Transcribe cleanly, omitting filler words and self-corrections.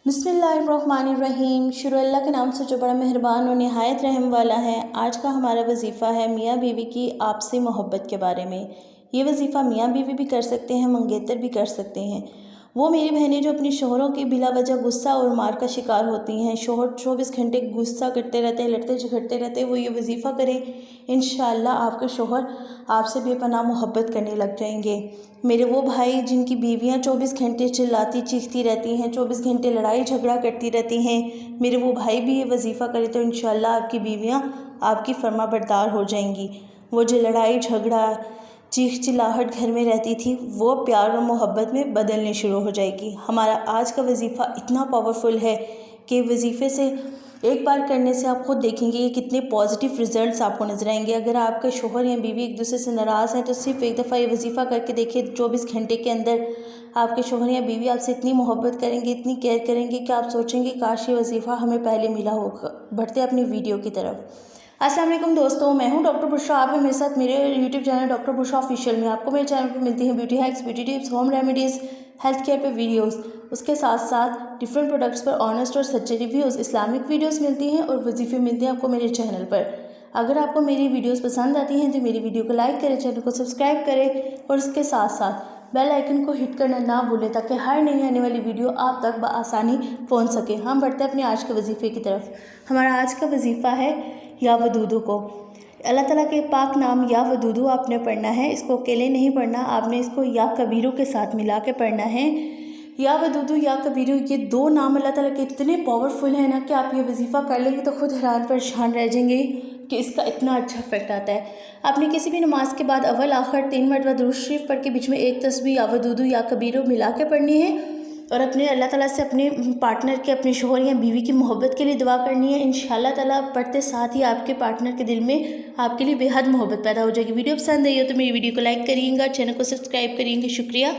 बिस्मिल्लाहिर्रहमानिर्रहीम। शुरू अल्लाह के नाम से जो बड़ा मेहरबान और नहायत रहम वाला है। आज का हमारा वजीफ़ा है मियाँ बीवी की आपसी मोहब्बत के बारे में। ये वजीफ़ा मियाँ बीवी भी कर सकते हैं, मंगेतर भी कर सकते हैं। वो मेरी बहनें जो अपने शोहरों की बिला वजह गुस्सा और मार का शिकार होती हैं, शोहर 24 घंटे गुस्सा करते रहते हैं, लड़ते झगड़ते रहते हैं, वो ये वजीफ़ा करें, इंशाअल्लाह आपके शोहर आपसे बेपनाह मोहब्बत करने लग जाएंगे। मेरे वो भाई जिनकी बीवियां 24 घंटे चिल्लाती चीखती रहती हैं, 24 घंटे लड़ाई झगड़ा करती रहती हैं, मेरे वो भाई भी ये वजीफ़ा करें तो इंशाअल्लाह आपकी बीवियां आपकी फर्माबरदार हो जाएंगी। वो जो लड़ाई झगड़ा चीख चिल्लाहट घर में रहती थी, वो प्यार और मोहब्बत में बदलने शुरू हो जाएगी। हमारा आज का वजीफ़ा इतना पावरफुल है कि वजीफ़े से एक बार करने से आप खुद देखेंगे कि कितने पॉजिटिव रिजल्ट्स आपको नजर आएंगे। अगर आपका शोहर या बीवी एक दूसरे से नाराज़ हैं तो सिर्फ एक दफ़ा ये वजीफ़ा करके देखिए, 24 घंटे के अंदर आपके शोहर या बीवी आपसे इतनी मोहब्बत करेंगे, इतनी केयर करेंगे कि आप सोचेंगे काश ये वजीफ़ा हमें पहले मिला होगा। बढ़ते अपनी वीडियो की तरफ। अस्सलाम वालेकुम दोस्तों, मैं हूं डॉक्टर बुशरा। आप हैं मेरे साथ मेरे YouTube channel doctor Bushra official में। आपको मेरे चैनल पर मिलती हैं beauty hacks, beauty tips, home remedies, health care पे वीडियोस। उसके साथ साथ डिफरेंट प्रोडक्ट्स पर ऑनेस्ट और सच्चे रिव्यूज़, इस्लामिक वीडियोस मिलती हैं और वजीफ़े मिलते हैं आपको मेरे चैनल पर। अगर आपको मेरी वीडियोस पसंद आती हैं तो मेरी वीडियो को लाइक करें, चैनल को सब्सक्राइब करें और उसके साथ साथ बेल आइकन को हिट करना ना भूलें ताकि हर नई आने वाली वीडियो आप तक बआसानी पहुंच सके। हम बढ़ते हैं अपने आज के वजीफ़े की तरफ। हमारा आज का वजीफ़ा है या वदूदू को। अल्लाह ताला के पाक नाम या वदूदू आपने पढ़ना है। इसको अकेले नहीं पढ़ना, आपने इसको या कबीरों के साथ मिला के पढ़ना है। या वदूदू या कबीरू, ये दो नाम अल्लाह ताला के इतने पावरफुल हैं ना कि आप ये वजीफ़ा कर लेंगे तो खुद हैरान परेशान रह जाएंगे कि इसका इतना अच्छा इफेक्ट आता है। आपने किसी भी नमाज के बाद अव्वल आखिर 3 मरतबा दुरूद शरीफ पढ़ के बीच में एक तस्बीह या वदूदू या कबीरू मिला के पढ़नी है और अपने अल्लाह ताला से अपने पार्टनर के, अपने शोहर या बीवी की मोहब्बत के लिए दुआ करनी है। इंशाअल्लाह ताला पढ़ते साथ ही आपके पार्टनर के दिल में आपके लिए बेहद मोहब्बत पैदा हो जाएगी। वीडियो पसंद आई हो तो मेरी वीडियो को लाइक करिएगा, चैनल को सब्सक्राइब करिएगा। शुक्रिया।